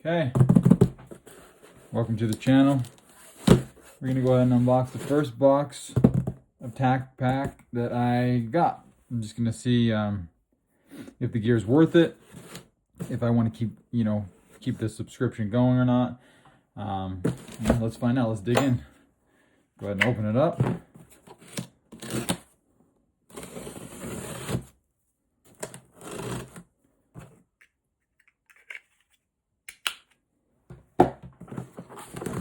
Okay, welcome to the channel. We're gonna go ahead and unbox the first box of TacPac that I got. I'm just gonna see if the gear's worth it, if I want to keep this subscription going or not. Let's find out. Let's dig in. Go ahead and open it up.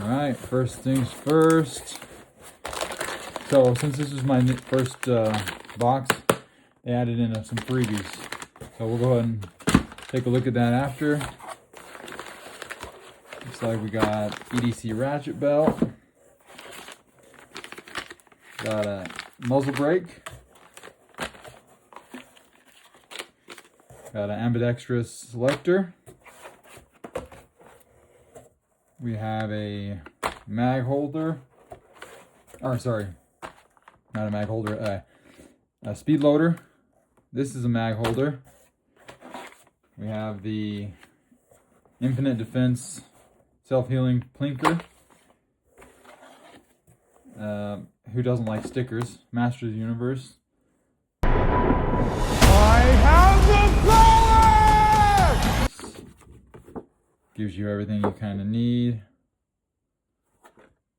Alright, first things first. So since this is my first box, they added in some freebies. So we'll go ahead and take a look at that after. Looks like we got EDC ratchet belt. Got a muzzle brake. Got an ambidextrous selector. We have a mag holder. Or sorry, not a mag holder, a speed loader. This is a mag holder. We have the Infinite Defense self-healing plinker. Who doesn't like stickers? Master of the Universe. I have the power! Gives you everything you kind of need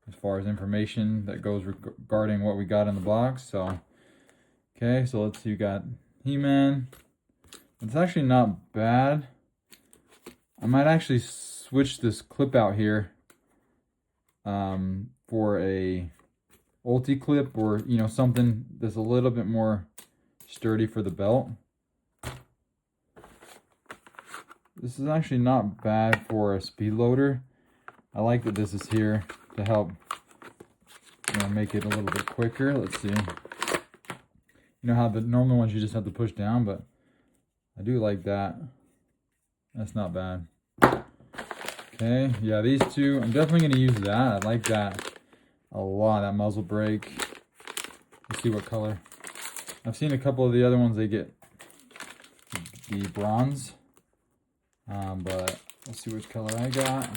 as far as information that goes regarding what we got in the box. So, okay, so let's see. You got He-Man. It's actually not bad. I might actually switch this clip out here for a ulti clip, or something that's a little bit more sturdy for the belt. This is actually not bad for a speed loader. I like that this is here to help make it a little bit quicker. Let's see. You know how the normal ones you just have to push down, but I do like that. That's not bad. Okay, yeah, these two, I'm definitely going to use that. I like that a lot, that muzzle brake. Let's see what color. I've seen a couple of the other ones, they get the bronze. But let's see which color I got.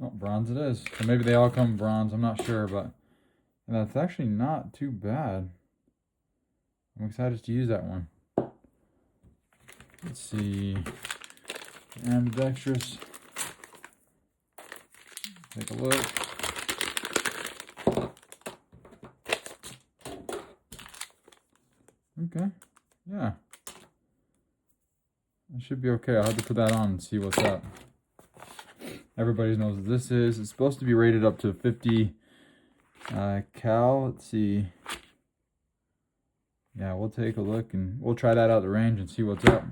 Oh, bronze it is. So maybe they all come bronze, I'm not sure, but that's actually not too bad. I'm excited to use that one. Let's see. Ambidextrous. Take a look. Okay. Yeah. It should be okay. I'll have to put that on and see what's up. Everybody knows what this is. It's supposed to be rated up to 50 cal. Let's see. Yeah, we'll take a look and we'll try that out at the range and see what's up.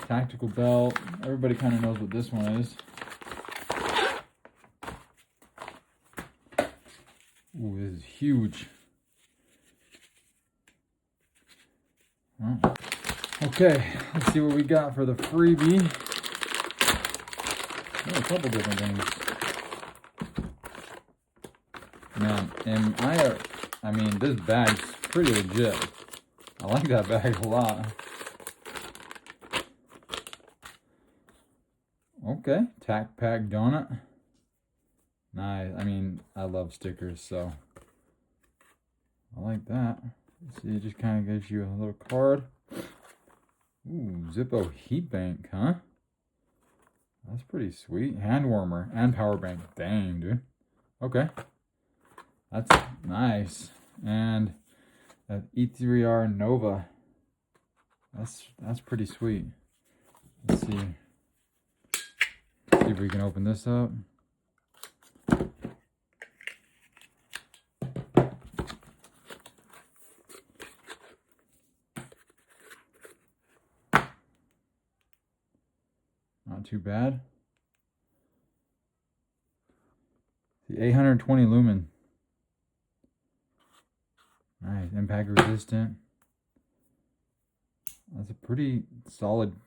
Tactical belt. Everybody kind of knows what this one is. Ooh, this is huge. Oh. Okay, let's see what we got for the freebie. Oh, a couple different things. Man, and I mean, this bag's pretty legit. I like that bag a lot. Okay, TacPack donut. Nice. I mean, I love stickers, so I like that. Let's see, it just kind of gives you a little card. Ooh, Zippo heat bank, huh? That's pretty sweet. Hand warmer and power bank. Dang, dude. Okay. That's nice. And that E3R Nova. That's pretty sweet. Let's see. See if we can open this up. Not too bad. The 820 lumen. Nice. Impact resistant. That's a pretty solid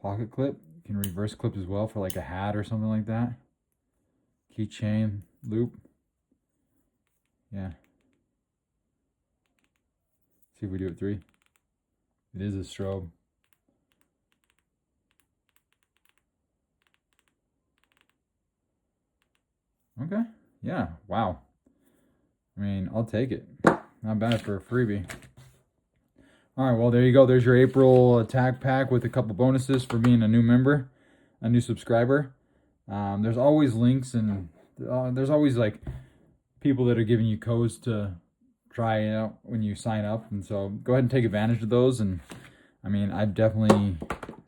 pocket clip. You can reverse clip as well for like a hat or something like that. Keychain loop. Yeah. See if we do it 3. It is a strobe. Okay. Yeah. Wow. I mean, I'll take it. Not bad for a freebie. All right. Well, there you go. There's your April TacPack with a couple bonuses for being a new member, a new subscriber. There's always links and there's always like people that are giving you codes to try it out when you sign up. And so go ahead and take advantage of those. And I mean, I definitely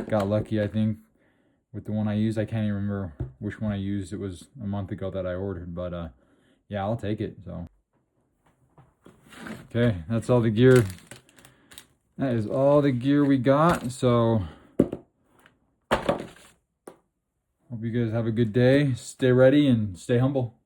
got lucky, I think, with the one I used. I can't even remember which one I used. It was a month ago that I ordered, but yeah, I'll take it. So okay, that's all the gear. That is all the gear we got. So hope you guys have a good day. Stay ready and stay humble.